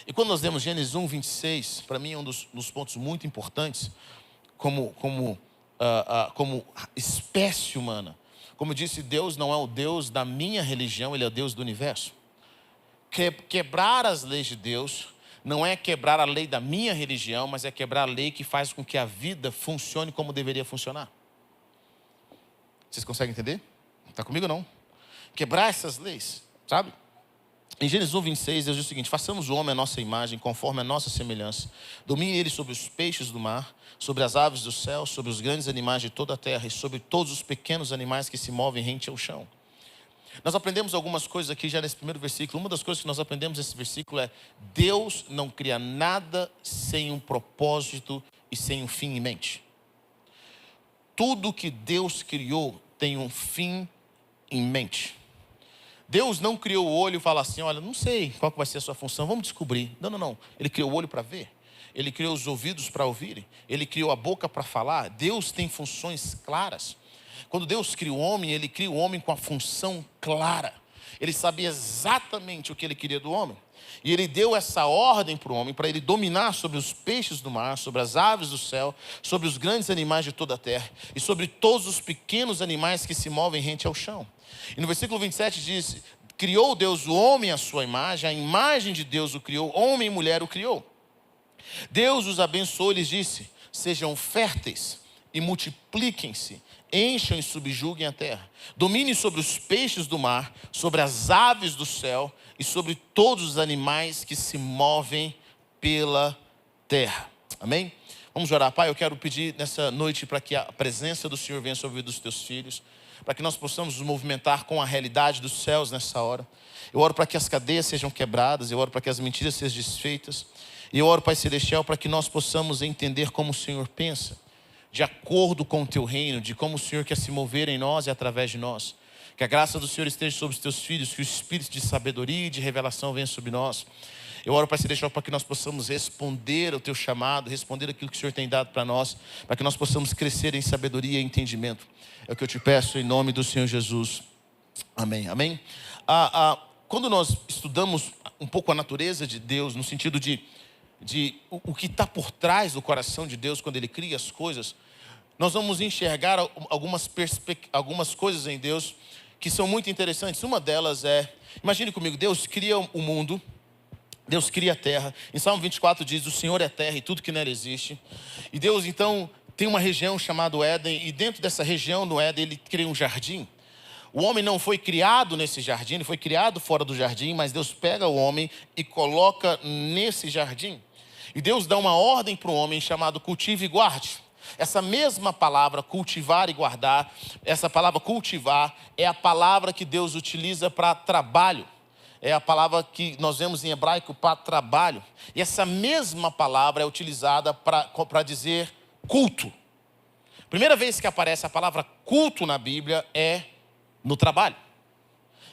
E quando nós lemos Gênesis 1, 26, para mim é um dos pontos muito importantes, como espécie humana. Como eu disse, Deus não é o Deus da minha religião, Ele é o Deus do universo. Quebrar as leis de Deus não é quebrar a lei da minha religião, mas é quebrar a lei que faz com que a vida funcione como deveria funcionar. Vocês conseguem entender? Está comigo ou não? Quebrar essas leis, sabe? Em Gênesis 1, 26, Deus diz o seguinte: façamos o homem à nossa imagem, conforme a nossa semelhança. Domine ele sobre os peixes do mar, sobre as aves do céu, sobre os grandes animais de toda a terra e sobre todos os pequenos animais que se movem rente ao chão. Nós aprendemos algumas coisas aqui já nesse primeiro versículo. Uma das coisas que nós aprendemos nesse versículo é: Deus não cria nada sem um propósito e sem um fim em mente. Tudo que Deus criou tem um fim em mente. Deus não criou o olho e fala assim: olha, não sei qual que vai ser a sua função, vamos descobrir. Não. Ele criou o olho para ver. Ele criou os ouvidos para ouvirem. Ele criou a boca para falar. Deus tem funções claras. Quando Deus cria o homem, Ele cria o homem com a função clara. Ele sabia exatamente o que Ele queria do homem. E Ele deu essa ordem para o homem, para ele dominar sobre os peixes do mar, sobre as aves do céu, sobre os grandes animais de toda a terra e sobre todos os pequenos animais que se movem rente ao chão. E no versículo 27 diz: criou Deus o homem à sua imagem, a imagem de Deus o criou, homem e mulher o criou. Deus os abençoou e lhes disse: sejam férteis e multipliquem-se, encham e subjuguem a terra. Dominem sobre os peixes do mar, sobre as aves do céu e sobre todos os animais que se movem pela terra. Amém? Vamos orar. Pai, eu quero pedir nessa noite para que a presença do Senhor venha sobre a vida dos teus filhos, para que nós possamos nos movimentar com a realidade dos céus nessa hora. Eu oro para que as cadeias sejam quebradas, eu oro para que as mentiras sejam desfeitas. E eu oro, Pai Celestial, para que nós possamos entender como o Senhor pensa, de acordo com o teu reino, de como o Senhor quer se mover em nós e através de nós. Que a graça do Senhor esteja sobre os teus filhos, que o espírito de sabedoria e de revelação venha sobre nós. Eu oro, Pai Celestial, para que nós possamos responder ao teu chamado, responder aquilo que o Senhor tem dado para nós, para que nós possamos crescer em sabedoria e entendimento. É o que eu te peço em nome do Senhor Jesus. Amém. Amém. Quando nós estudamos um pouco a natureza de Deus, no sentido de o que está por trás do coração de Deus quando Ele cria as coisas, nós vamos enxergar algumas coisas em Deus que são muito interessantes. Uma delas é, imagine comigo, Deus cria o mundo, Deus cria a terra. Em Salmo 24 diz: o Senhor é a terra e tudo que nela existe. E Deus então tem uma região chamada Éden, e dentro dessa região no Éden Ele cria um jardim. O homem não foi criado nesse jardim, ele foi criado fora do jardim, mas Deus pega o homem e coloca nesse jardim. E Deus dá uma ordem para o homem chamado cultive e guarde. Essa mesma palavra, cultivar e guardar, essa palavra cultivar é a palavra que Deus utiliza para trabalho. É a palavra que nós vemos em hebraico para trabalho. E essa mesma palavra é utilizada para dizer culto. Primeira vez que aparece a palavra culto na Bíblia é no trabalho.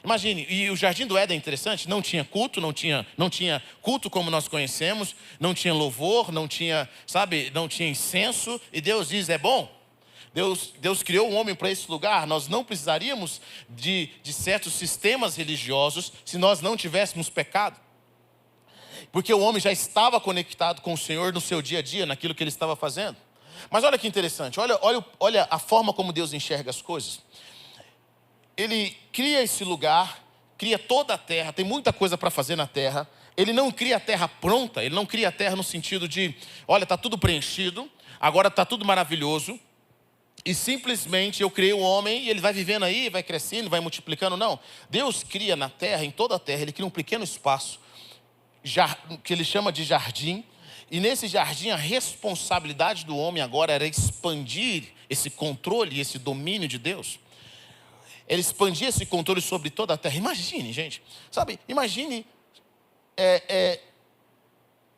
Imagine, e o Jardim do Éden é interessante, não tinha culto, não tinha culto como nós conhecemos, não tinha louvor, não tinha incenso, e Deus diz: é bom. Deus criou o homem para esse lugar. Nós não precisaríamos de certos sistemas religiosos se nós não tivéssemos pecado. Porque o homem já estava conectado com o Senhor no seu dia a dia, naquilo que ele estava fazendo. Mas olha que interessante, olha a forma como Deus enxerga as coisas. Ele cria esse lugar, cria toda a terra, tem muita coisa para fazer na terra. Ele não cria a terra pronta, ele não cria a terra no sentido de, olha, está tudo preenchido, agora está tudo maravilhoso, e simplesmente eu criei o homem e ele vai vivendo aí, vai crescendo, vai multiplicando. Não, Deus cria na terra, em toda a terra, Ele cria um pequeno espaço, que Ele chama de jardim. E nesse jardim a responsabilidade do homem agora era expandir esse controle e esse domínio de Deus. Ele expandia esse controle sobre toda a terra. Imagine, gente, imagine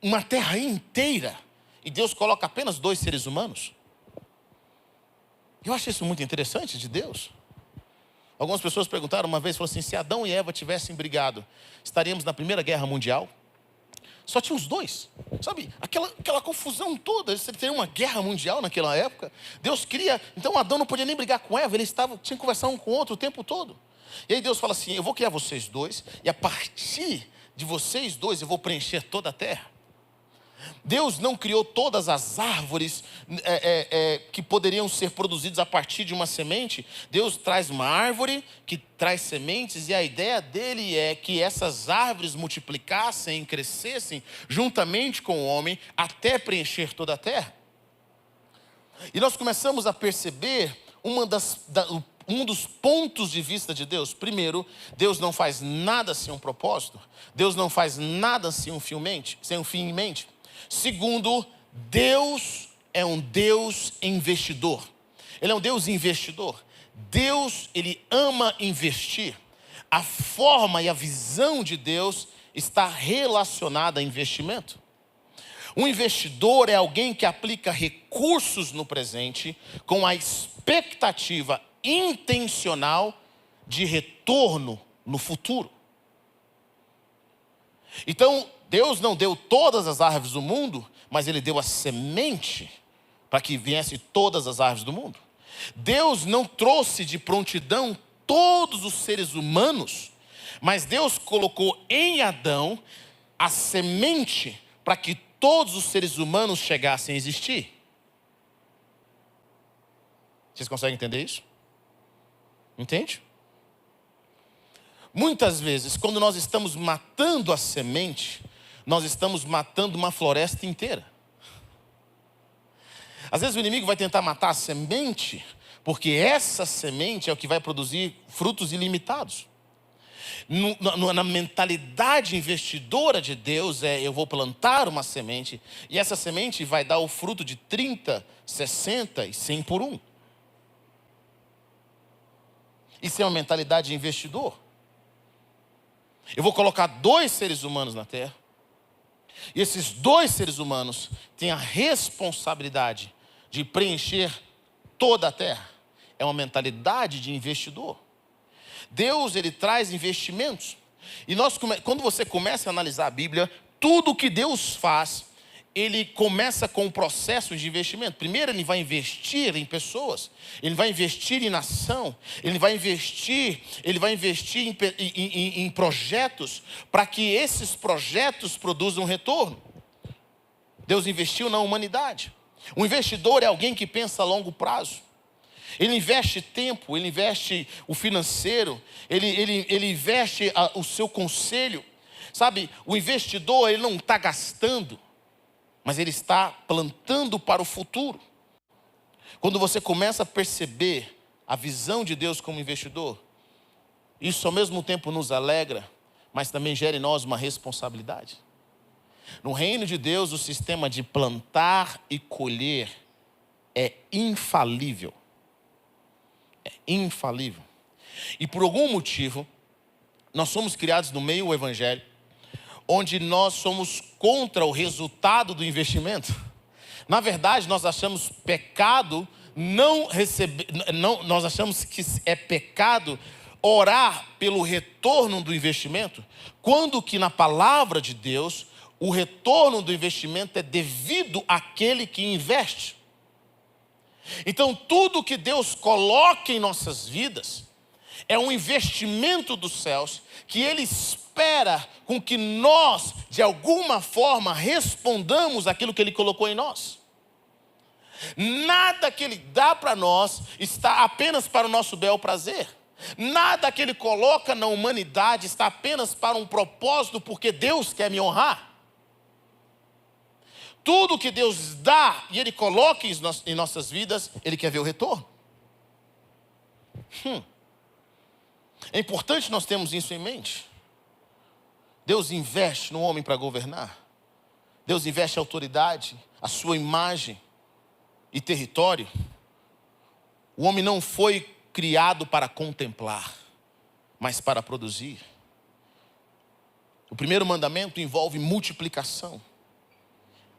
uma terra inteira e Deus coloca apenas 2 seres humanos. Eu acho isso muito interessante de Deus. Algumas pessoas perguntaram uma vez, falaram assim: se Adão e Eva tivessem brigado, estaríamos na Primeira Guerra Mundial? Só tinha os 2, aquela confusão toda. Você teria uma guerra mundial naquela época. Deus cria, então Adão não podia nem brigar com Eva, tinha que conversar um com o outro o tempo todo. E aí Deus fala assim: eu vou criar vocês 2, e a partir de vocês dois eu vou preencher toda a terra. Deus não criou todas as árvores que poderiam ser produzidas a partir de uma semente. Deus traz uma árvore que traz sementes, e a ideia dele é que essas árvores multiplicassem e crescessem juntamente com o homem até preencher toda a terra. E nós começamos a perceber um dos pontos de vista de Deus. Primeiro, Deus não faz nada sem um propósito. Deus não faz nada sem um fim em mente. Segundo, Deus é um Deus investidor. Ele é um Deus investidor. Deus, ele ama investir. A forma e a visão de Deus está relacionada a investimento. Um investidor é alguém que aplica recursos no presente com a expectativa intencional de retorno no futuro. Então, Deus não deu todas as árvores do mundo, mas Ele deu a semente para que viesse todas as árvores do mundo. Deus não trouxe de prontidão todos os seres humanos, mas Deus colocou em Adão a semente para que todos os seres humanos chegassem a existir. Vocês conseguem entender isso? Entende? Muitas vezes, quando nós estamos matando a semente, nós estamos matando uma floresta inteira. Às vezes o inimigo vai tentar matar a semente, porque essa semente é o que vai produzir frutos ilimitados. Na mentalidade investidora de Deus eu vou plantar uma semente, e essa semente vai dar o fruto de 30, 60 e 100 por um. Isso é uma mentalidade de investidor. Eu vou colocar 2 seres humanos na terra, e esses 2 seres humanos têm a responsabilidade de preencher toda a terra. É uma mentalidade de investidor. Deus, ele traz investimentos. E quando você começa a analisar a Bíblia, tudo que Deus faz, ele começa com um processo de investimento. Primeiro, ele vai investir em pessoas, ele vai investir em nação, ele vai investir em projetos, para que esses projetos produzam retorno. Deus investiu na humanidade. O investidor é alguém que pensa a longo prazo. Ele investe tempo, ele investe o financeiro, ele investe o seu conselho. Sabe, o investidor, ele não está gastando, mas ele está plantando para o futuro. Quando você começa a perceber a visão de Deus como investidor, isso ao mesmo tempo nos alegra, mas também gera em nós uma responsabilidade. No reino de Deus, o sistema de plantar e colher é infalível. É infalível. E por algum motivo, nós somos criados no meio do evangelho, onde nós somos contra o resultado do investimento. Na verdade, nós achamos pecado nós achamos que é pecado orar pelo retorno do investimento, quando que na palavra de Deus, o retorno do investimento é devido àquele que investe. Então, tudo que Deus coloca em nossas vidas é um investimento dos céus, que Ele espera com que nós, de alguma forma, respondamos aquilo que Ele colocou em nós. Nada que Ele dá para nós está apenas para o nosso bel prazer. Nada que Ele coloca na humanidade está apenas para um propósito, porque Deus quer me honrar. Tudo que Deus dá e Ele coloca em nossas vidas, Ele quer ver o retorno. É importante nós termos isso em mente. Deus investe no homem para governar. Deus investe a autoridade, a sua imagem e território. O homem não foi criado para contemplar, mas para produzir. O primeiro mandamento envolve multiplicação.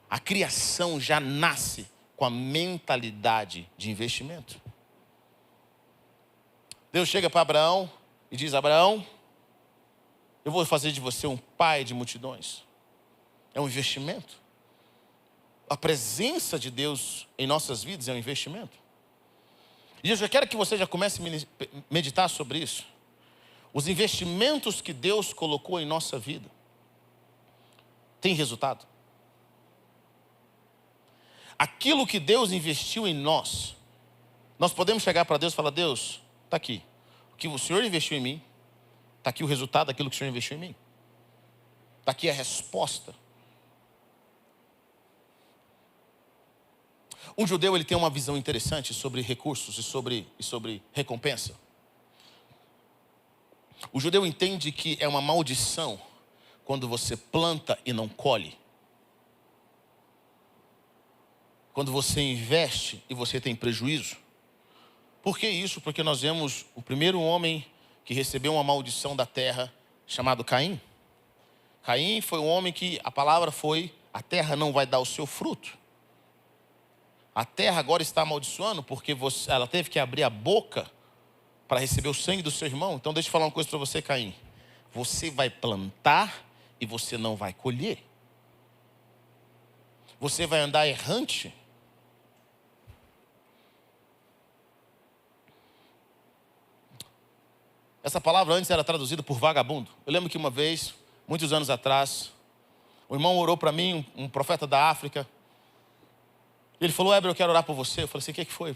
A criação já nasce com a mentalidade de investimento. Deus chega para Abraão e diz: Abraão, eu vou fazer de você um pai de multidões. É um investimento. A presença de Deus em nossas vidas é um investimento. E eu já quero que você já comece a meditar sobre isso. Os investimentos que Deus colocou em nossa vida. tem resultado. Aquilo que Deus investiu em nós, nós podemos chegar para Deus e falar: Deus, está aqui. O que o Senhor investiu em mim, está aqui o resultado daquilo que o Senhor investiu em mim. Está aqui a resposta. Um judeu, ele tem uma visão interessante sobre recursos e sobre recompensa. O judeu entende que é uma maldição quando você planta e não colhe. Quando você investe e você tem prejuízo. Por que isso? Porque nós vemos o primeiro homem que recebeu uma maldição da terra, chamado Caim. Caim foi um homem que a palavra foi: a terra não vai dar o seu fruto. A terra agora está amaldiçoando porque ela teve que abrir a boca para receber o sangue do seu irmão. Então deixa eu falar uma coisa para você, Caim. Você vai plantar e você não vai colher. Você vai andar errante. Essa palavra antes era traduzida por vagabundo. Eu lembro que uma vez, muitos anos atrás, o irmão orou para mim, um profeta da África. Ele falou: Heber, eu quero orar por você. Eu falei assim: o que foi?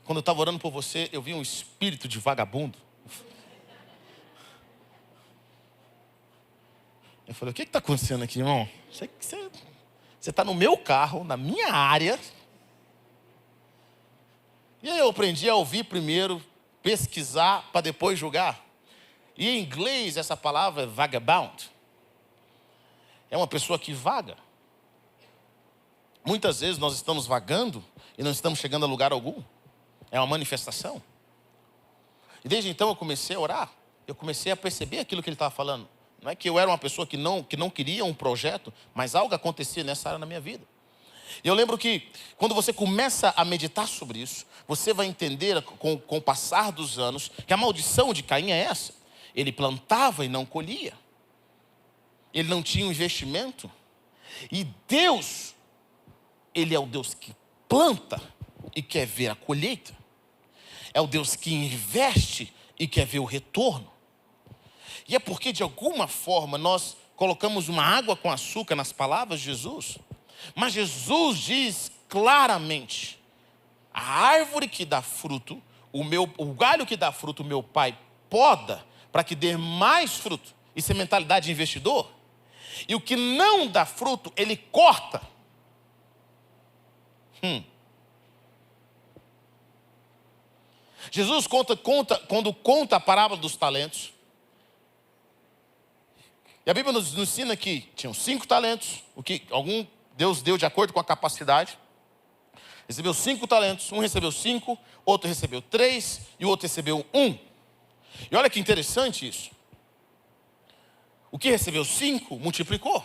Quando eu estava orando por você, eu vi um espírito de vagabundo. Eu falei: o que está acontecendo aqui, irmão? Você está no meu carro, na minha área. E aí eu aprendi a ouvir primeiro, pesquisar para depois julgar. E em inglês essa palavra é vagabond. É uma pessoa que vaga. Muitas vezes nós estamos vagando e não estamos chegando a lugar algum. É uma manifestação. E desde então eu comecei a orar. Eu comecei a perceber aquilo que ele estava falando. Não é que eu era uma pessoa que não queria um projeto, mas algo acontecia nessa área na minha vida. E eu lembro que quando você começa a meditar sobre isso, você vai entender com o passar dos anos que a maldição de Caim é essa. Ele plantava e não colhia. Ele não tinha um investimento. E Deus, Ele é o Deus que planta e quer ver a colheita. É o Deus que investe e quer ver o retorno. E é porque de alguma forma nós colocamos uma água com açúcar nas palavras de Jesus. Mas Jesus diz claramente: a árvore que dá fruto, o galho que dá fruto, o meu pai poda para que dê mais fruto. Isso é mentalidade de investidor. E o que não dá fruto, ele corta. Jesus quando conta a parábola dos talentos. E a Bíblia nos ensina que tinham 5 talentos, o que Deus deu de acordo com a capacidade. Recebeu 5 talentos, um recebeu 5, outro recebeu 3 e o outro recebeu 1. E olha que interessante isso. O que recebeu 5 multiplicou.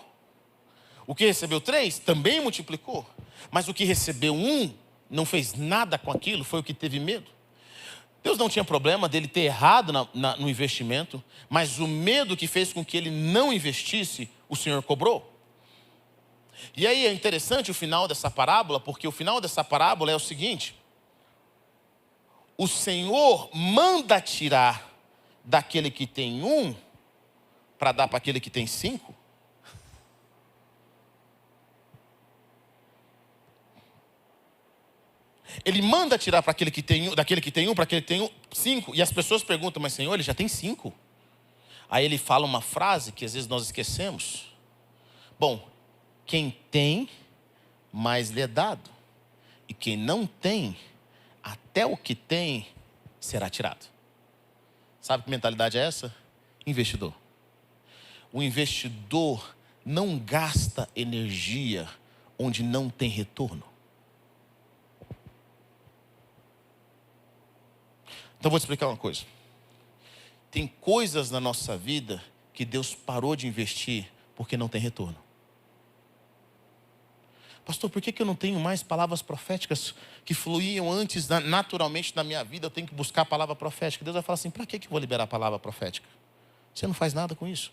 O que recebeu 3 também multiplicou. Mas o que recebeu 1 não fez nada com aquilo, foi o que teve medo. Deus não tinha problema dele ter errado no investimento, mas o medo que fez com que ele não investisse, o Senhor cobrou. E aí é interessante o final dessa parábola, porque o final dessa parábola é o seguinte: o Senhor manda tirar daquele que tem 1 para dar para aquele que tem 5. Ele manda tirar para aquele que tem daquele que tem 1 para aquele que tem 5. E as pessoas perguntam: mas Senhor, ele já tem 5. Aí ele fala uma frase que às vezes nós esquecemos. Bom, quem tem, mais lhe é dado. E quem não tem, até o que tem, será tirado. Sabe que mentalidade é essa? Investidor. O investidor não gasta energia onde não tem retorno. Então vou te explicar uma coisa. Tem coisas na nossa vida que Deus parou de investir porque não tem retorno. Pastor, por que eu não tenho mais palavras proféticas que fluíam antes naturalmente na minha vida? Eu tenho que buscar a palavra profética. Deus vai falar assim: para que eu vou liberar a palavra profética? Você não faz nada com isso.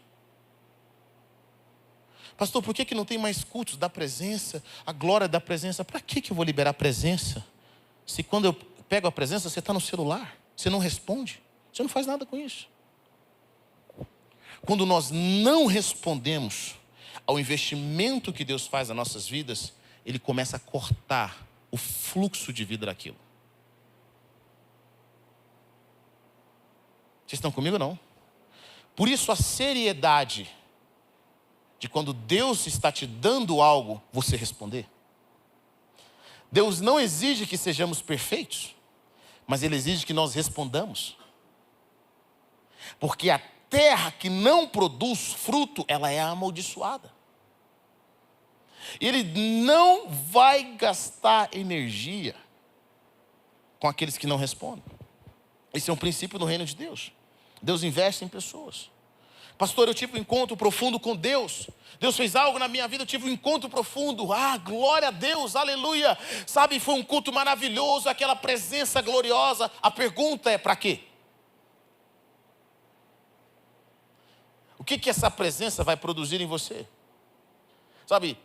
Pastor, por que não tem mais cultos da presença, a glória da presença? Para que eu vou liberar a presença? Se quando eu pego a presença, você está no celular, você não responde, você não faz nada com isso. Quando nós não respondemos ao investimento que Deus faz nas nossas vidas, Ele começa a cortar o fluxo de vida daquilo. Vocês estão comigo ou não? Por isso a seriedade de quando Deus está te dando algo, você responder. Deus não exige que sejamos perfeitos, mas Ele exige que nós respondamos. Porque a terra que não produz fruto, ela é amaldiçoada. Ele não vai gastar energia com aqueles que não respondem. Esse é um princípio do reino de Deus. Deus investe em pessoas. Pastor, eu tive um encontro profundo com Deus. Deus fez algo na minha vida, eu tive um encontro profundo. Ah, glória a Deus, aleluia. Sabe, foi um culto maravilhoso, aquela presença gloriosa. A pergunta é para quê? O que essa presença vai produzir em você? Sabe,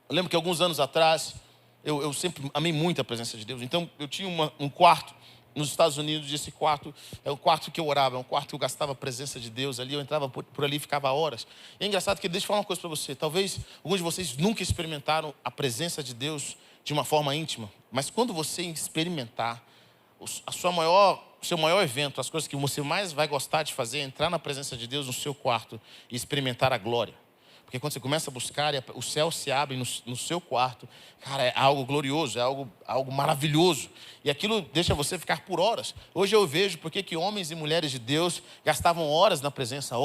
eu lembro que alguns anos atrás, eu sempre amei muito a presença de Deus. Então, eu tinha um quarto nos Estados Unidos, e esse quarto é o quarto que eu orava, é um quarto que eu gastava a presença de Deus ali, eu entrava por ali e ficava horas. E é engraçado que, deixa eu falar uma coisa para você, talvez alguns de vocês nunca experimentaram a presença de Deus de uma forma íntima, mas quando você experimentar, o seu maior evento, as coisas que você mais vai gostar de fazer, é entrar na presença de Deus no seu quarto e experimentar a glória. Porque quando você começa a buscar, o céu se abre no seu quarto. Cara, é algo glorioso, é algo maravilhoso. E aquilo deixa você ficar por horas. Hoje eu vejo porque que homens e mulheres de Deus gastavam horas na presença.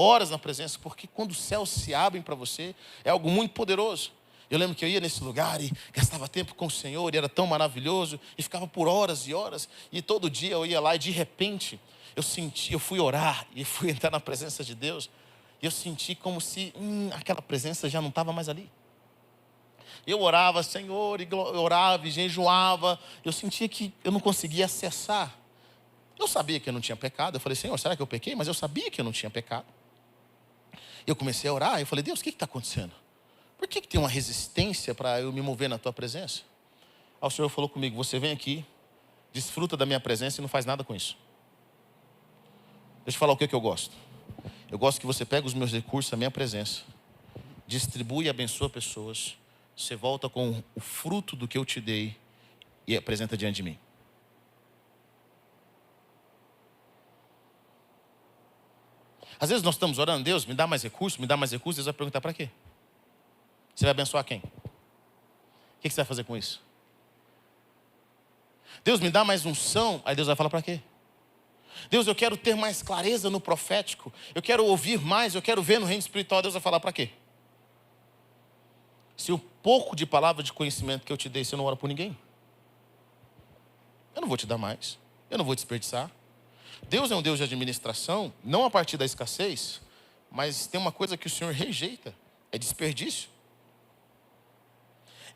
Porque quando os céus se abrem para você, é algo muito poderoso. Eu lembro que eu ia nesse lugar e gastava tempo com o Senhor, e era tão maravilhoso, e ficava por horas e horas. E todo dia eu ia lá e de repente, eu fui orar e fui entrar na presença de Deus. E eu senti como se aquela presença já não estava mais ali. Eu orava, Senhor, e orava e jejuava. Eu sentia que eu não conseguia acessar. Eu sabia que eu não tinha pecado. Eu falei, Senhor, será que eu pequei? Mas eu sabia que eu não tinha pecado. Eu comecei a orar. Eu falei, Deus, o que está acontecendo? Por que tem uma resistência para eu me mover na tua presença? Aí o Senhor falou comigo, você vem aqui, desfruta da minha presença e não faz nada com isso. Deixa eu falar o que eu gosto. Eu gosto que você pega os meus recursos, a minha presença, distribui e abençoa pessoas. Você volta com o fruto do que eu te dei e apresenta diante de mim. Às vezes nós estamos orando, Deus, me dá mais recursos, Deus vai perguntar para quê? Você vai abençoar quem? O que você vai fazer com isso? Deus, me dá mais unção, aí Deus vai falar para quê? Deus, eu quero ter mais clareza no profético. Eu quero ouvir mais, eu quero ver no reino espiritual. Deus vai falar para quê? Se o pouco de palavra de conhecimento que eu te dei, você não ora por ninguém, eu não vou te dar mais. Eu não vou desperdiçar. Deus é um Deus de administração, não a partir da escassez, mas tem uma coisa que o Senhor rejeita, é desperdício.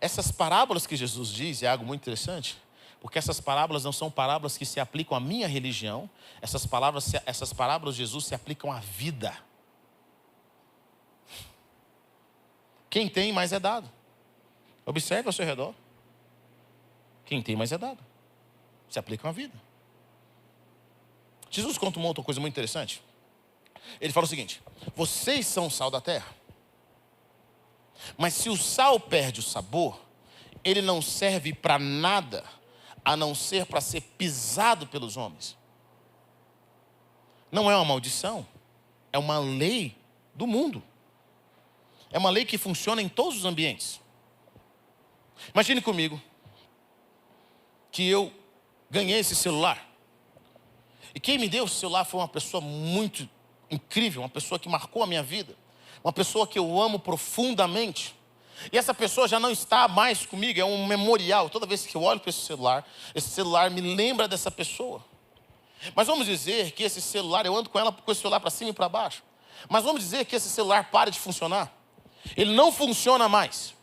Essas parábolas que Jesus diz é algo muito interessante. Porque essas parábolas não são parábolas que se aplicam à minha religião. Essas parábolas de Jesus se aplicam à vida. Quem tem, mais é dado. Observe ao seu redor. Quem tem, mais é dado. Se aplicam à vida. Jesus conta uma outra coisa muito interessante. Ele fala o seguinte, vocês são o sal da terra. Mas se o sal perde o sabor, ele não serve para nada, a não ser para ser pisado pelos homens. Não é uma maldição, é uma lei do mundo. É uma lei que funciona em todos os ambientes. Imagine comigo que eu ganhei esse celular. E quem me deu esse celular foi uma pessoa muito incrível, uma pessoa que marcou a minha vida. Uma pessoa que eu amo profundamente. E essa pessoa já não está mais comigo, é um memorial. Toda vez que eu olho para esse celular me lembra dessa pessoa. Mas vamos dizer que esse celular, eu ando com esse celular para cima e para baixo. Mas vamos dizer que esse celular para de funcionar. Ele não funciona mais.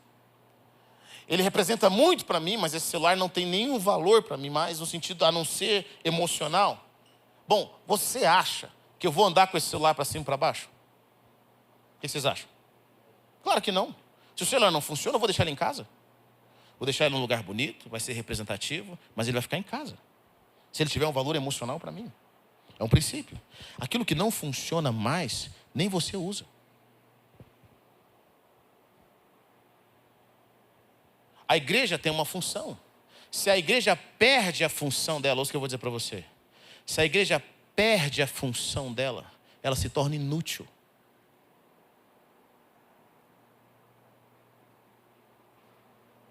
Ele representa muito para mim, mas esse celular não tem nenhum valor para mim mais, no sentido a não ser emocional. Bom, você acha que eu vou andar com esse celular para cima e para baixo? O que vocês acham? Claro que não. Se o celular não funciona, eu vou deixar ele em casa. Vou deixar ele num lugar bonito, vai ser representativo, mas ele vai ficar em casa. Se ele tiver um valor emocional para mim. É um princípio. Aquilo que não funciona mais, nem você usa. A igreja tem uma função. Se a igreja perde a função dela, ouça o que eu vou dizer para você. Se a igreja perde a função dela, ela se torna inútil.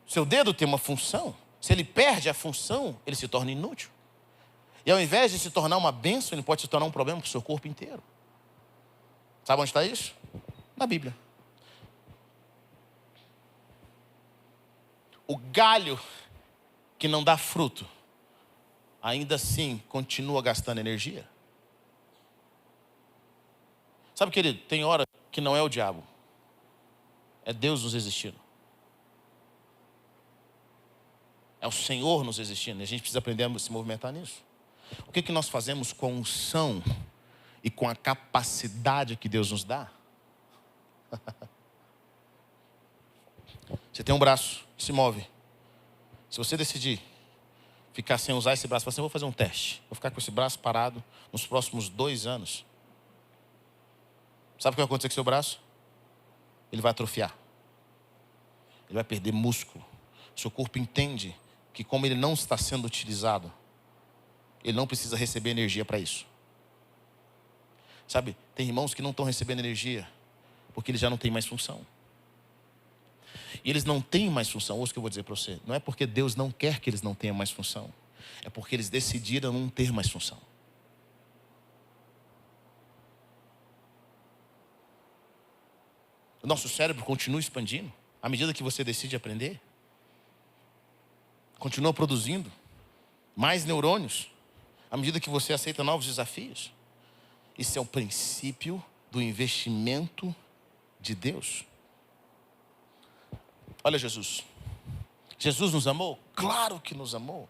Seu dedo tem uma função. Se ele perde a função, ele se torna inútil. E ao invés de se tornar uma bênção, ele pode se tornar um problema para o seu corpo inteiro. Sabe onde está isso? Na Bíblia. O galho que não dá fruto, ainda assim continua gastando energia. Sabe, querido, tem hora que não é o diabo, é Deus nos existindo. É o Senhor nos existindo. E a gente precisa aprender a se movimentar nisso. O que nós fazemos com a unção e com a capacidade que Deus nos dá? Você tem um braço que se move. Se você decidir ficar sem usar esse braço, você vou fazer um teste. Vou ficar com esse braço parado nos próximos 2 anos. Sabe o que vai acontecer com o seu braço? Ele vai atrofiar. Ele vai perder músculo. Seu corpo entende que como ele não está sendo utilizado, ele não precisa receber energia para isso. Sabe, tem irmãos que não estão recebendo energia porque eles já não têm mais função. E eles não têm mais função. Ouça o que eu vou dizer para você. Não é porque Deus não quer que eles não tenham mais função. É porque eles decidiram não ter mais função. O nosso cérebro continua expandindo à medida que você decide aprender. Continua produzindo mais neurônios à medida que você aceita novos desafios. Isso é o princípio do investimento de Deus. Olha Jesus. Jesus nos amou? Claro que nos amou.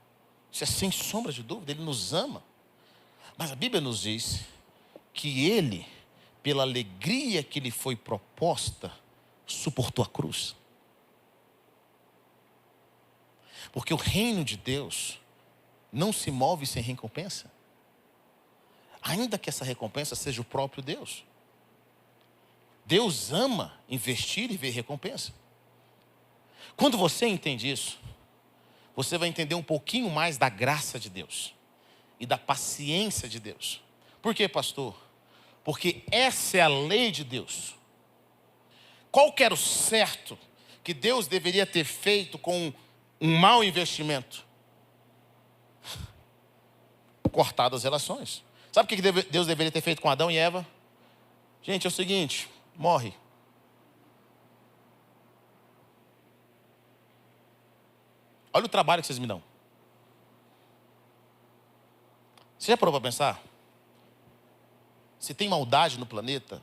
Isso é sem sombra de dúvida, Ele nos ama. Mas a Bíblia nos diz que Ele, pela alegria que lhe foi proposta, suportou a cruz. Porque o reino de Deus não se move sem recompensa. Ainda que essa recompensa seja o próprio Deus. Deus ama investir e ver recompensa. Quando você entende isso, você vai entender um pouquinho mais da graça de Deus e da paciência de Deus. Por quê, pastor? Porque essa é a lei de Deus. Qual que era o certo que Deus deveria ter feito com um mau investimento? Cortado as relações. Sabe o que Deus deveria ter feito com Adão e Eva? Gente, é o seguinte, morre. Olha o trabalho que vocês me dão. Você já parou para pensar? Se tem maldade no planeta,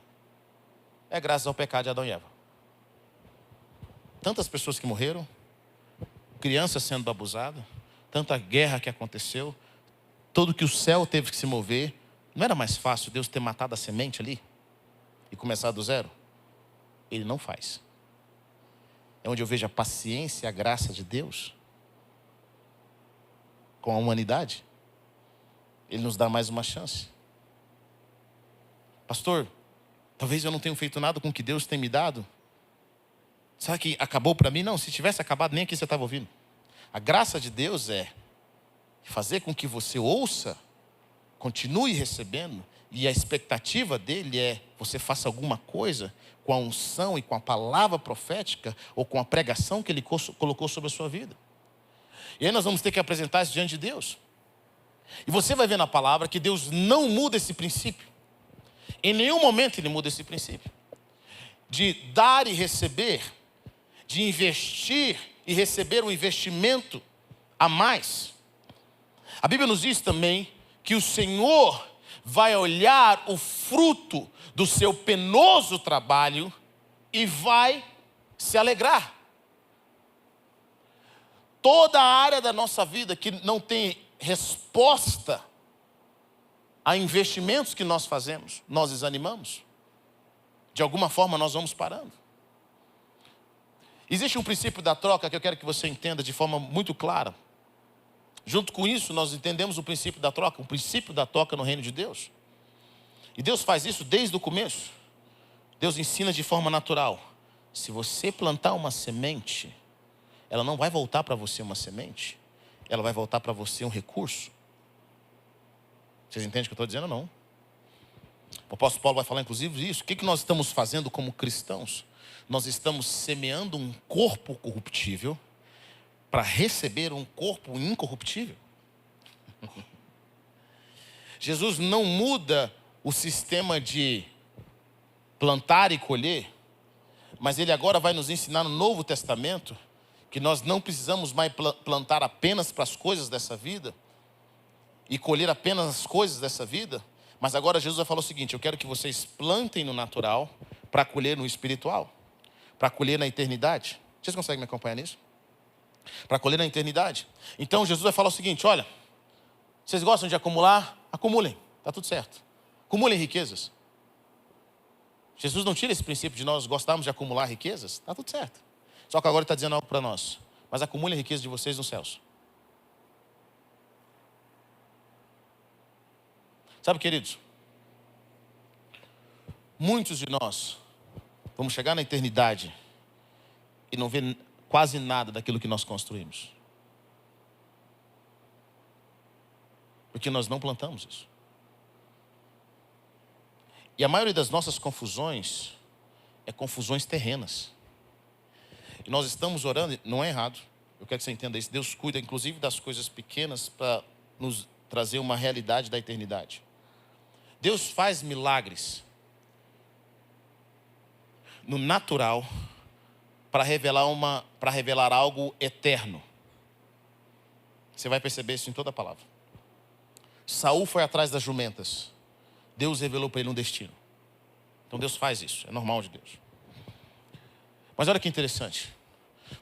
é graças ao pecado de Adão e Eva. Tantas pessoas que morreram, crianças sendo abusadas, tanta guerra que aconteceu, tudo que o céu teve que se mover. Não era mais fácil Deus ter matado a semente ali e começar do zero? Ele não faz. É onde eu vejo a paciência e a graça de Deus com a humanidade. Ele nos dá mais uma chance. Pastor, talvez eu não tenha feito nada com o que Deus tem me dado. Sabe que acabou para mim? Não, se tivesse acabado, nem aqui você estava ouvindo. A graça de Deus é fazer com que você ouça, continue recebendo, e a expectativa dele é você faça alguma coisa com a unção e com a palavra profética ou com a pregação que ele colocou sobre a sua vida. E aí nós vamos ter que apresentar isso diante de Deus. E você vai ver na palavra que Deus não muda esse princípio. Em nenhum momento ele muda esse princípio. De dar e receber, de investir e receber um investimento a mais. A Bíblia nos diz também que o Senhor vai olhar o fruto do seu penoso trabalho e vai se alegrar. Toda a área da nossa vida que não tem resposta a investimentos que nós fazemos, nós desanimamos. De alguma forma nós vamos parando. Existe um princípio da troca que eu quero que você entenda de forma muito clara. Junto com isso, nós entendemos o princípio da troca, o princípio da troca no reino de Deus. E Deus faz isso desde o começo. Deus ensina de forma natural. Se você plantar uma semente, ela não vai voltar para você uma semente, ela vai voltar para você um recurso. Vocês entendem o que eu estou dizendo ou não? O apóstolo Paulo vai falar inclusive isso. O que nós estamos fazendo como cristãos? Nós estamos semeando um corpo corruptível para receber um corpo incorruptível. Jesus não muda o sistema de plantar e colher, mas ele agora vai nos ensinar no Novo Testamento que nós não precisamos mais plantar apenas para as coisas dessa vida e colher apenas as coisas dessa vida, mas agora Jesus vai falar o seguinte: eu quero que vocês plantem no natural para colher no espiritual, para colher na eternidade. Vocês conseguem me acompanhar nisso? Para colher na eternidade. Então Jesus vai falar o seguinte: olha, vocês gostam de acumular? Acumulem, está tudo certo. Acumulem riquezas. Jesus não tira esse princípio de nós gostarmos de acumular riquezas, está tudo certo. Só que agora ele está dizendo algo para nós: mas acumulem a riqueza de vocês nos céus. Sabe, queridos, muitos de nós vamos chegar na eternidade e não ver quase nada daquilo que nós construímos, porque nós não plantamos isso. E a maioria das nossas confusões é confusões terrenas. E nós estamos orando, não é errado, eu quero que você entenda isso. Deus cuida inclusive das coisas pequenas para nos trazer uma realidade da eternidade. Deus faz milagres no natural para revelar algo eterno. Você vai perceber isso em toda a palavra. Saul foi atrás das jumentas. Deus revelou para ele um destino. Então Deus faz isso, é normal de Deus. Mas olha que interessante.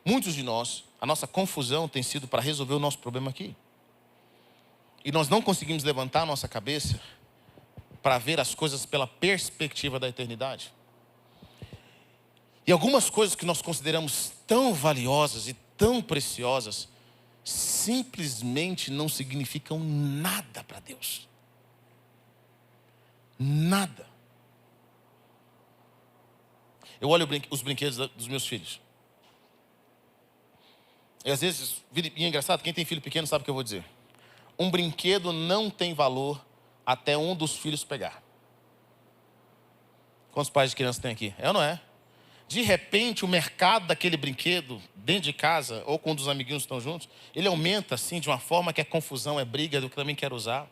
Muitos de nós, a nossa confusão tem sido para resolver o nosso problema aqui. E nós não conseguimos levantar a nossa cabeça para ver as coisas pela perspectiva da eternidade. E algumas coisas que nós consideramos tão valiosas e tão preciosas simplesmente não significam nada para Deus. Nada. Eu olho os brinquedos dos meus filhos. E às vezes, e é engraçado, quem tem filho pequeno sabe o que eu vou dizer. Um brinquedo não tem valor até um dos filhos pegar. Quantos pais de criança tem aqui? É ou não é? De repente, o mercado daquele brinquedo, dentro de casa, ou quando os amiguinhos estão juntos, ele aumenta assim, de uma forma que é confusão, é briga, do que também quero usar.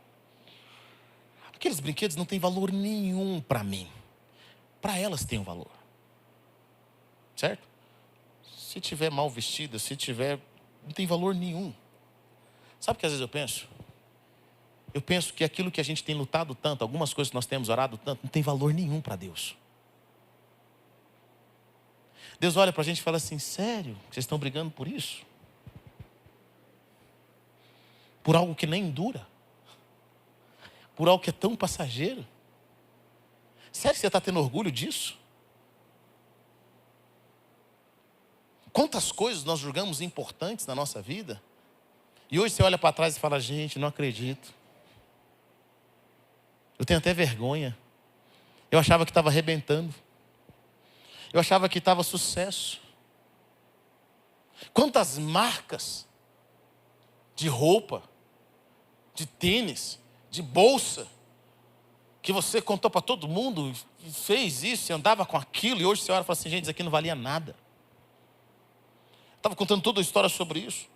Aqueles brinquedos não têm valor nenhum para mim. Para elas tem um valor. Certo? Se tiver mal vestida, se tiver... não tem valor nenhum. Sabe o que às vezes eu penso? Eu penso que aquilo que a gente tem lutado tanto, algumas coisas que nós temos orado tanto, não tem valor nenhum para Deus. Deus olha para a gente e fala assim: sério? Vocês estão brigando por isso? Por algo que nem dura? Por algo que é tão passageiro? Sério que você está tendo orgulho disso? Quantas coisas nós julgamos importantes na nossa vida? E hoje você olha para trás e fala: gente, não acredito. Eu tenho até vergonha. Eu achava que estava arrebentando. Eu achava que estava sucesso. Quantas marcas de roupa, de tênis, de bolsa, que você contou para todo mundo, e fez isso, e andava com aquilo, e hoje você olha e fala assim: gente, isso aqui não valia nada. Estava contando toda a história sobre isso.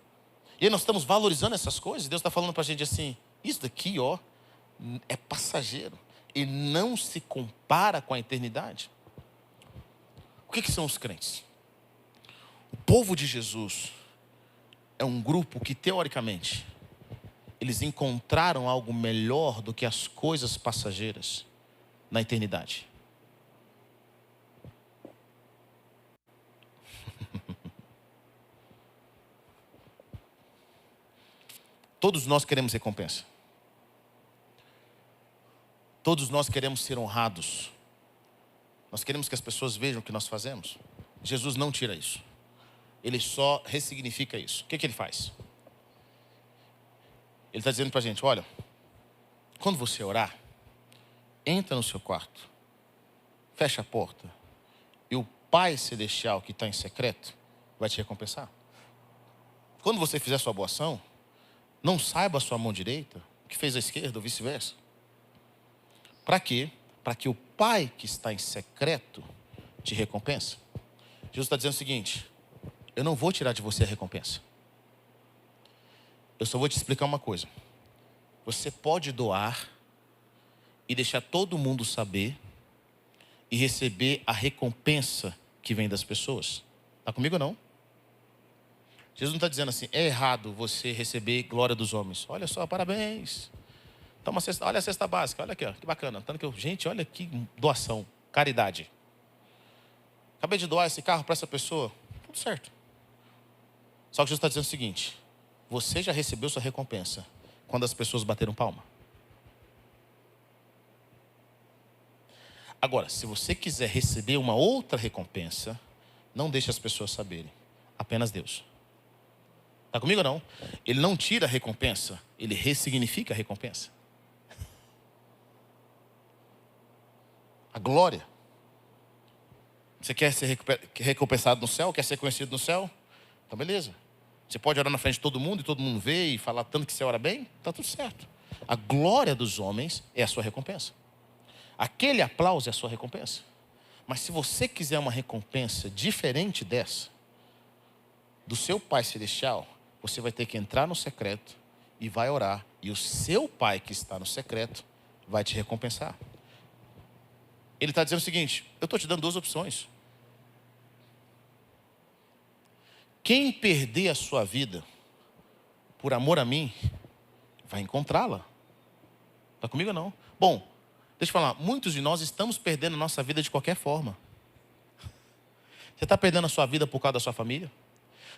E aí nós estamos valorizando essas coisas. Deus está falando para a gente assim: isso daqui, ó, é passageiro. E não se compara com a eternidade. O que são os crentes? O povo de Jesus é um grupo que, teoricamente, eles encontraram algo melhor do que as coisas passageiras na eternidade. Todos nós queremos recompensa. Todos nós queremos ser honrados. Nós queremos que as pessoas vejam o que nós fazemos. Jesus não tira isso. Ele só ressignifica isso. O que ele faz? Ele está dizendo para a gente: olha, quando você orar, entra no seu quarto, fecha a porta, e o Pai Celestial que está em secreto vai te recompensar. Quando você fizer sua boa ação, não saiba a sua mão direita o que fez a esquerda ou vice-versa. Para quê? Para que o Pai que está em secreto te recompense. Jesus está dizendo o seguinte: eu não vou tirar de você a recompensa. Eu só vou te explicar uma coisa. Você pode doar e deixar todo mundo saber e receber a recompensa que vem das pessoas. Está comigo ou não? Jesus não está dizendo assim, é errado você receber glória dos homens. Olha só, parabéns. Toma a cesta, olha a cesta básica, olha aqui, ó, que bacana. Gente, olha que doação, caridade. Acabei de doar esse carro para essa pessoa. Tudo certo. Só que Jesus está dizendo o seguinte: você já recebeu sua recompensa quando as pessoas bateram palma. Agora, se você quiser receber uma outra recompensa, não deixe as pessoas saberem. Apenas Deus. Está comigo ou não? Ele não tira a recompensa, ele ressignifica a recompensa. A glória. Você quer ser recompensado no céu? Quer ser conhecido no céu? Então beleza. Você pode orar na frente de todo mundo e todo mundo vê e falar tanto que você ora bem? Está tudo certo. A glória dos homens é a sua recompensa. Aquele aplauso é a sua recompensa. Mas se você quiser uma recompensa diferente dessa, do seu Pai Celestial, você vai ter que entrar no secreto e vai orar. E o seu Pai que está no secreto vai te recompensar. Ele está dizendo o seguinte: eu estou te dando duas opções. Quem perder a sua vida por amor a mim, vai encontrá-la. Está comigo ou não? Bom, deixa eu falar, muitos de nós estamos perdendo a nossa vida de qualquer forma. Você está perdendo a sua vida por causa da sua família?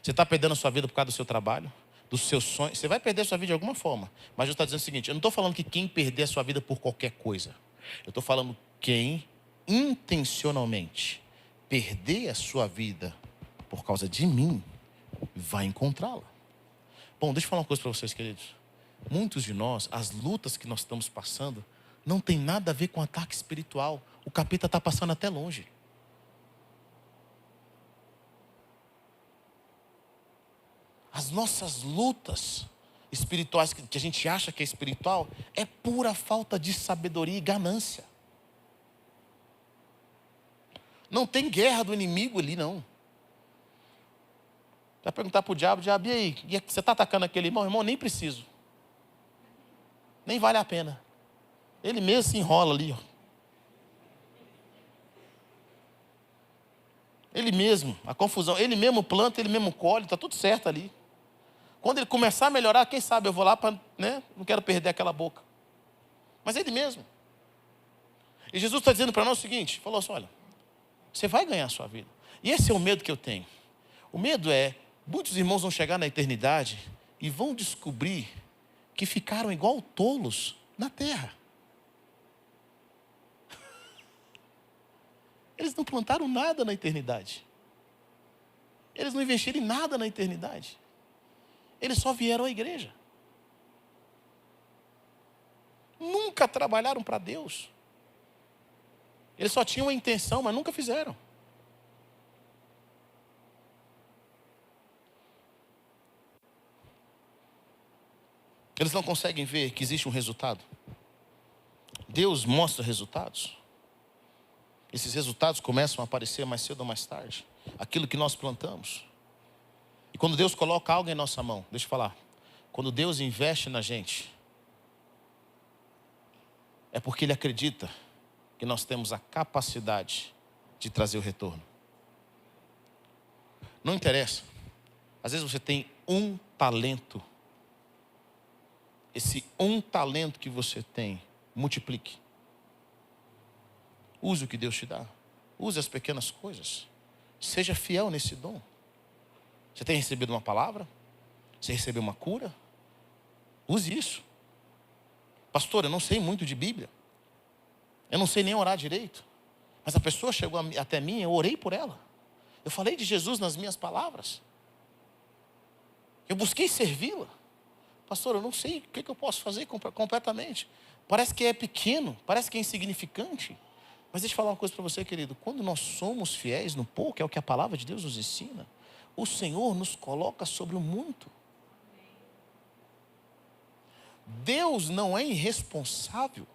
Você está perdendo a sua vida por causa do seu trabalho? Dos seus sonhos? Você vai perder a sua vida de alguma forma. Mas Jesus está dizendo o seguinte: eu não estou falando que quem perder a sua vida por qualquer coisa. Eu estou falando quem intencionalmente perder a sua vida por causa de mim, vai encontrá-la. Bom, deixa eu falar uma coisa para vocês, queridos. Muitos de nós, as lutas que nós estamos passando, não tem nada a ver com ataque espiritual. O capeta está passando até longe. As nossas lutas espirituais, que a gente acha que é espiritual, é pura falta de sabedoria e ganância. Não tem guerra do inimigo ali, não. Vai perguntar para o diabo, e aí, você está atacando aquele irmão? Irmão, nem preciso. Nem vale a pena. Ele mesmo se enrola ali, ó. Ele mesmo, a confusão, ele mesmo planta, ele mesmo colhe, está tudo certo ali. Quando ele começar a melhorar, quem sabe eu vou lá para, não quero perder aquela boca. Mas ele mesmo. E Jesus está dizendo para nós o seguinte, falou assim, olha, você vai ganhar a sua vida. E esse é o medo que eu tenho. O medo é, muitos irmãos vão chegar na eternidade e vão descobrir que ficaram igual tolos na terra. Eles não plantaram nada na eternidade. Eles não investiram em nada na eternidade. Eles só vieram à igreja. Nunca trabalharam para Deus. Eles só tinham a intenção, mas nunca fizeram. Eles não conseguem ver que existe um resultado. Deus mostra resultados. Esses resultados começam a aparecer mais cedo ou mais tarde. Aquilo que nós plantamos. E quando Deus coloca algo em nossa mão, deixa eu falar. Quando Deus investe na gente, é porque Ele acredita que nós temos a capacidade de trazer o retorno. Não interessa. Às vezes você tem um talento. Esse um talento que você tem, multiplique. Use o que Deus te dá. Use as pequenas coisas. Seja fiel nesse dom. Você tem recebido uma palavra? Você recebeu uma cura? Use isso. Pastor, eu não sei muito de Bíblia. Eu não sei nem orar direito. Mas a pessoa chegou até mim, eu orei por ela. Eu falei de Jesus nas minhas palavras. Eu busquei servi-la. Pastor, eu não sei o que eu posso fazer completamente. Parece que é pequeno, parece que é insignificante. Mas deixa eu falar uma coisa para você, querido. Quando nós somos fiéis no pouco, é o que a palavra de Deus nos ensina, o Senhor nos coloca sobre o muito. Deus não é irresponsável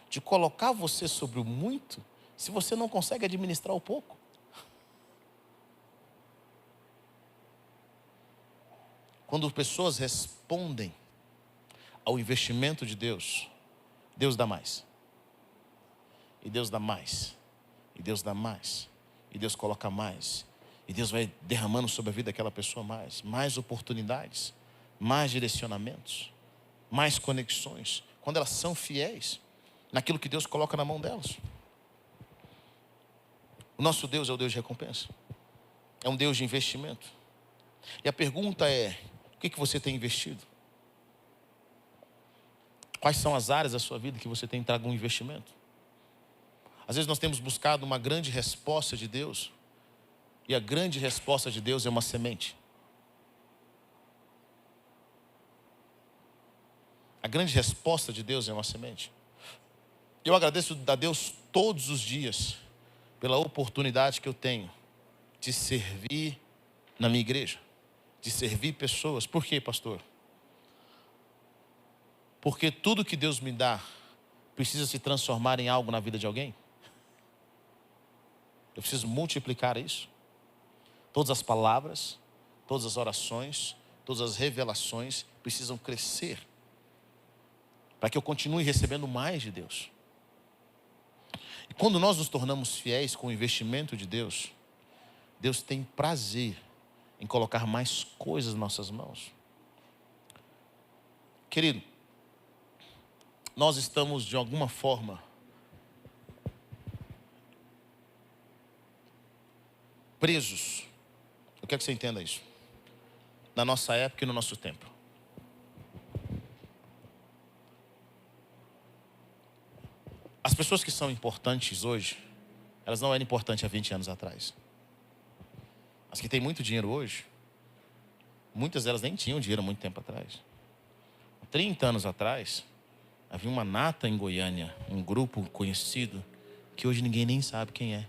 de colocar você sobre o muito se você não consegue administrar o pouco. Quando pessoas respondem ao investimento de Deus, Deus dá mais. E Deus dá mais. E Deus dá mais. E Deus coloca mais. E Deus vai derramando sobre a vida daquela pessoa mais oportunidades, mais direcionamentos, mais conexões, quando elas são fiéis naquilo que Deus coloca na mão delas. O nosso Deus é o Deus de recompensa. É um Deus de investimento. E a pergunta é, o que você tem investido? Quais são as áreas da sua vida que você tem trago um investimento? Às vezes nós temos buscado uma grande resposta de Deus, e a grande resposta de Deus é uma semente. A grande resposta de Deus é uma semente. Eu agradeço a Deus todos os dias pela oportunidade que eu tenho de servir na minha igreja, de servir pessoas. Por quê, pastor? Porque tudo que Deus me dá precisa se transformar em algo na vida de alguém. Eu preciso multiplicar isso. Todas as palavras, todas as orações, todas as revelações precisam crescer para que eu continue recebendo mais de Deus. E quando nós nos tornamos fiéis com o investimento de Deus, Deus tem prazer em colocar mais coisas nas nossas mãos. Querido, nós estamos de alguma forma presos. Eu quero que você entenda isso. Na nossa época e no nosso tempo. As pessoas que são importantes hoje, elas não eram importantes há 20 anos atrás. As que têm muito dinheiro hoje, muitas delas nem tinham dinheiro há muito tempo atrás. 30 anos atrás, havia uma nata em Goiânia, um grupo conhecido, que hoje ninguém nem sabe quem é.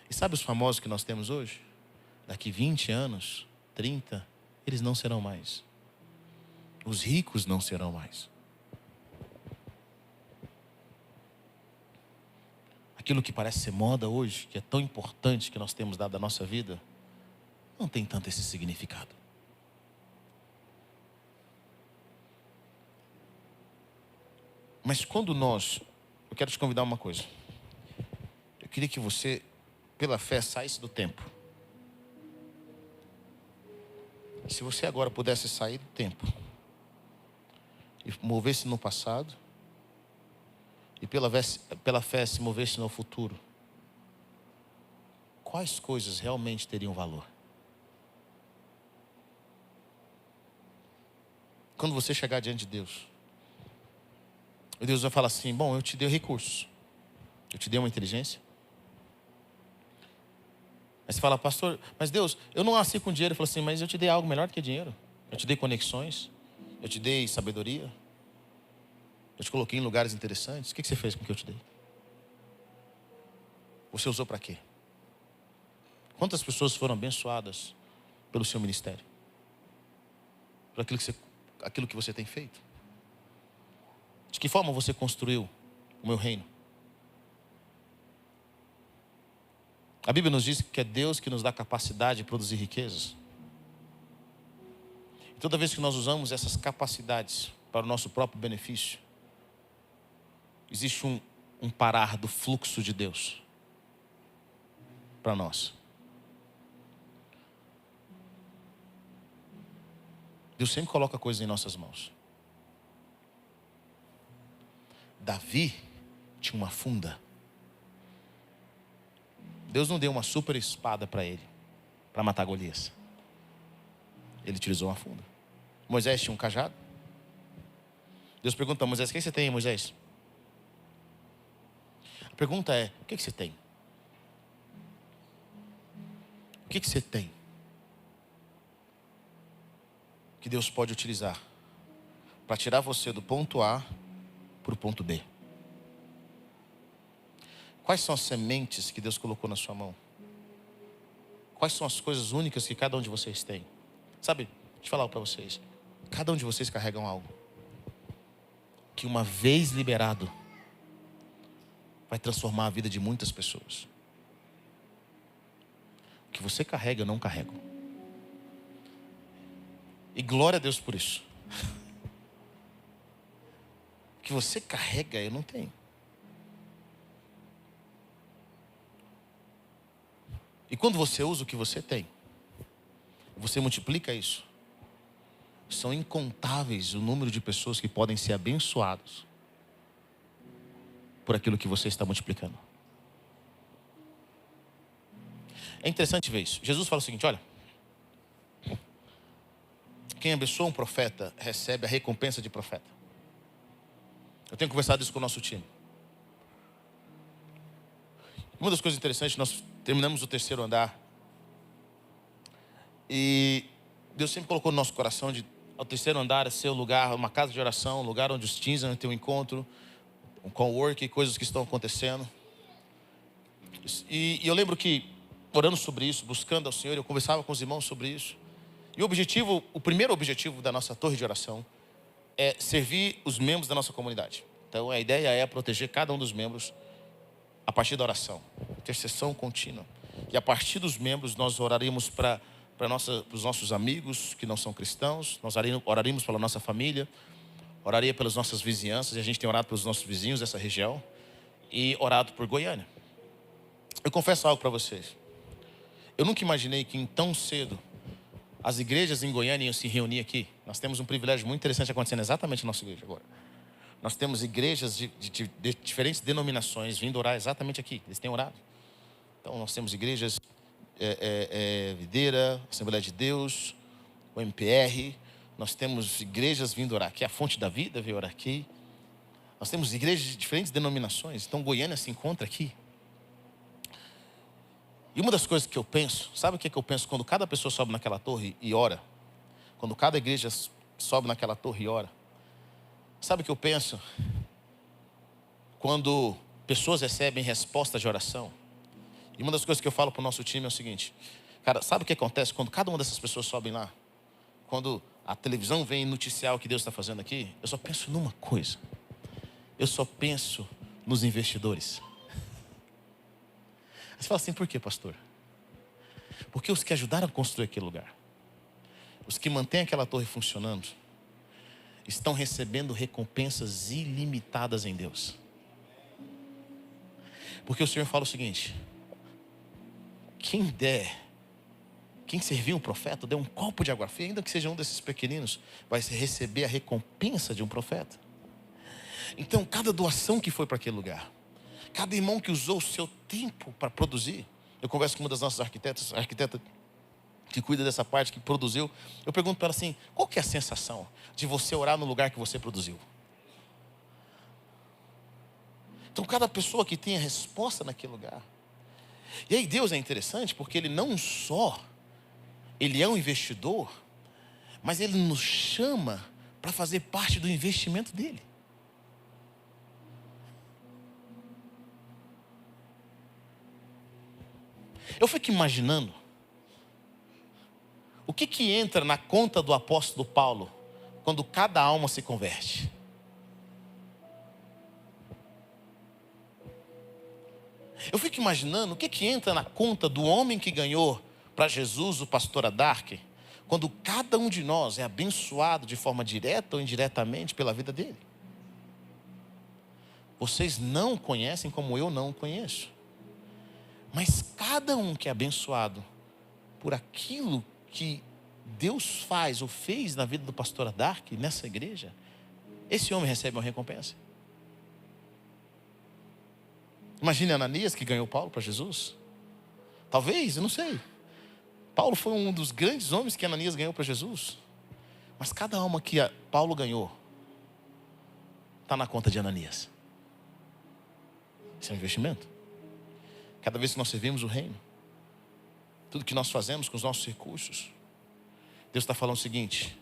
E sabe os famosos que nós temos hoje? Daqui 20 anos, 30, eles não serão mais. Os ricos não serão mais. Aquilo que parece ser moda hoje, que é tão importante que nós temos dado à nossa vida, não tem tanto esse significado. Mas quando eu quero te convidar uma coisa. Eu queria que você, pela fé, saísse do tempo. E se você agora pudesse sair do tempo e mover-se no passado, e pela fé se movesse no futuro, quais coisas realmente teriam valor? Quando você chegar diante de Deus, e Deus vai falar assim, bom, eu te dei recursos, eu te dei uma inteligência. Aí você fala, pastor, mas Deus, eu não nasci com dinheiro. Ele falou assim, mas eu te dei algo melhor do que dinheiro. Eu te dei conexões, eu te dei sabedoria, eu te coloquei em lugares interessantes. O que você fez com o que eu te dei? Você usou para quê? Quantas pessoas foram abençoadas pelo seu ministério? Por aquilo que você tem feito? De que forma você construiu o meu reino? A Bíblia nos diz que é Deus que nos dá capacidade de produzir riquezas. E toda vez que nós usamos essas capacidades para o nosso próprio benefício, existe um parar do fluxo de Deus para nós. Deus sempre coloca coisas em nossas mãos. Davi tinha uma funda. Deus não deu uma super espada para ele, para matar Golias. Ele utilizou uma funda. Moisés tinha um cajado. Deus pergunta a Moisés, o que você tem, Moisés? A pergunta é, o que você tem? O que você tem que Deus pode utilizar para tirar você do ponto A para o ponto B? Quais são as sementes que Deus colocou na sua mão? Quais são as coisas únicas que cada um de vocês tem? Sabe, deixa eu falar para vocês. Cada um de vocês carregam algo que uma vez liberado vai transformar a vida de muitas pessoas. O que você carrega, eu não carrego. E glória a Deus por isso. O que você carrega, eu não tenho. E quando você usa o que você tem, você multiplica isso, são incontáveis o número de pessoas que podem ser abençoadas por aquilo que você está multiplicando. É interessante ver isso. Jesus fala o seguinte, olha, quem abençoa um profeta recebe a recompensa de profeta. Eu tenho conversado isso com o nosso time. Uma das coisas interessantes, nós terminamos o 3º andar. E Deus sempre colocou no nosso coração de o 3º andar ser o lugar, uma casa de oração, um lugar onde os teens vão ter um encontro, um co-work, coisas que estão acontecendo. E eu lembro que, orando sobre isso, buscando ao Senhor, eu conversava com os irmãos sobre isso. E o primeiro objetivo da nossa torre de oração é servir os membros da nossa comunidade. Então a ideia é proteger cada um dos membros a partir da oração, intercessão contínua. E a partir dos membros nós oraríamos para os nossos amigos que não são cristãos, nós oraríamos pela nossa família, oraria pelas nossas vizinhanças, e a gente tem orado pelos nossos vizinhos dessa região, e orado por Goiânia. Eu confesso algo para vocês. Eu nunca imaginei que em tão cedo as igrejas em Goiânia iam se reunir aqui. Nós temos um privilégio muito interessante acontecendo exatamente na nossa igreja agora. Nós temos igrejas de diferentes denominações vindo orar exatamente aqui. Eles têm orado. Então nós temos igrejas Videira, Assembleia de Deus, o MPR. Nós temos igrejas vindo orar aqui. A Fonte da Vida veio orar aqui. Nós temos igrejas de diferentes denominações. Então Goiânia se encontra aqui. E uma das coisas que eu penso, sabe o que eu penso quando cada pessoa sobe naquela torre e ora? Quando cada igreja sobe naquela torre e ora? Sabe o que eu penso? Quando pessoas recebem respostas de oração. E uma das coisas que eu falo para o nosso time é o seguinte. Cara, sabe o que acontece quando cada uma dessas pessoas sobem lá? Quando a televisão vem noticiar o que Deus está fazendo aqui, eu só penso numa coisa. Eu só penso nos investidores. Você fala assim, por quê, pastor? Porque os que ajudaram a construir aquele lugar, os que mantêm aquela torre funcionando, estão recebendo recompensas ilimitadas em Deus. Porque o Senhor fala o seguinte: quem servir um profeta, der um copo de água fria, ainda que seja um desses pequeninos, vai receber a recompensa de um profeta. Então, cada doação que foi para aquele lugar, cada irmão que usou o seu tempo para produzir. Eu converso com uma das nossas arquitetas, a arquiteta que cuida dessa parte, que produziu. Eu pergunto para ela assim, qual que é a sensação de você orar no lugar que você produziu? Então cada pessoa que tem a resposta naquele lugar. E aí Deus é interessante porque Ele não só, Ele é um investidor, mas Ele nos chama para fazer parte do investimento dEle. Eu fico imaginando o que entra na conta do apóstolo Paulo quando cada alma se converte. Eu fico imaginando o que entra na conta do homem que ganhou para Jesus o pastor Adarque, quando cada um de nós é abençoado de forma direta ou indiretamente pela vida dele. Vocês não conhecem como eu não conheço. Mas cada um que é abençoado por aquilo que Deus faz ou fez na vida do pastor Adarque, nessa igreja, esse homem recebe uma recompensa. Imagine Ananias que ganhou Paulo para Jesus. Talvez, eu não sei. Paulo foi um dos grandes homens que Ananias ganhou para Jesus. Mas cada alma que Paulo ganhou está na conta de Ananias. Isso é um investimento. Cada vez que nós servimos o reino, tudo que nós fazemos com os nossos recursos, Deus está falando o seguinte: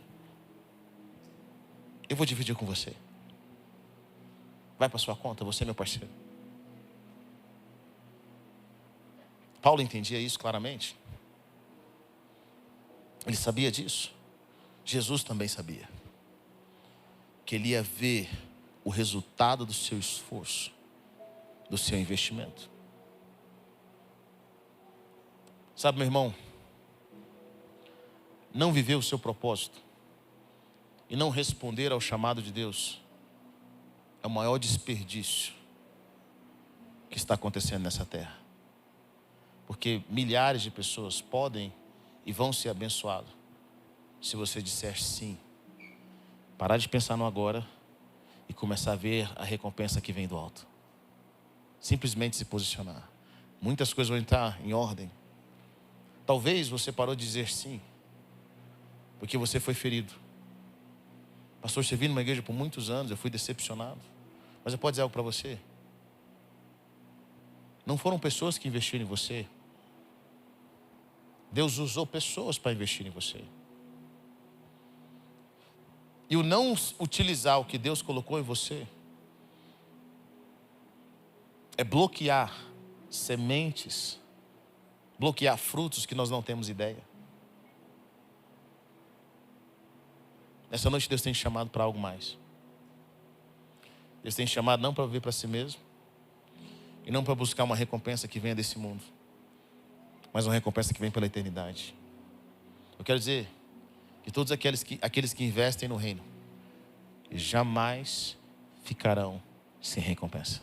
eu vou dividir com você. Vai para sua conta, você é meu parceiro. Paulo entendia isso claramente. Ele sabia disso. Jesus também sabia. Que ele ia ver o resultado do seu esforço, do seu investimento. Sabe, meu irmão, não viver o seu propósito e não responder ao chamado de Deus é o maior desperdício que está acontecendo nessa terra. Porque milhares de pessoas podem e vão ser abençoados se você disser sim. Parar de pensar no agora e começar a ver a recompensa que vem do alto. Simplesmente se posicionar. Muitas coisas vão entrar em ordem. Talvez você parou de dizer sim porque você foi ferido. Pastor, servi numa igreja por muitos anos, eu fui decepcionado. Mas eu posso dizer algo para você? Não foram pessoas que investiram em você. Deus usou pessoas para investir em você. E o não utilizar o que Deus colocou em você é bloquear sementes, bloquear frutos que nós não temos ideia. Nessa noite Deus tem te chamado para algo mais. Deus tem te chamado não para viver para si mesmo e não para buscar uma recompensa que venha desse mundo, mas uma recompensa que vem pela eternidade. Eu quero dizer que todos aqueles que investem no reino jamais ficarão sem recompensa.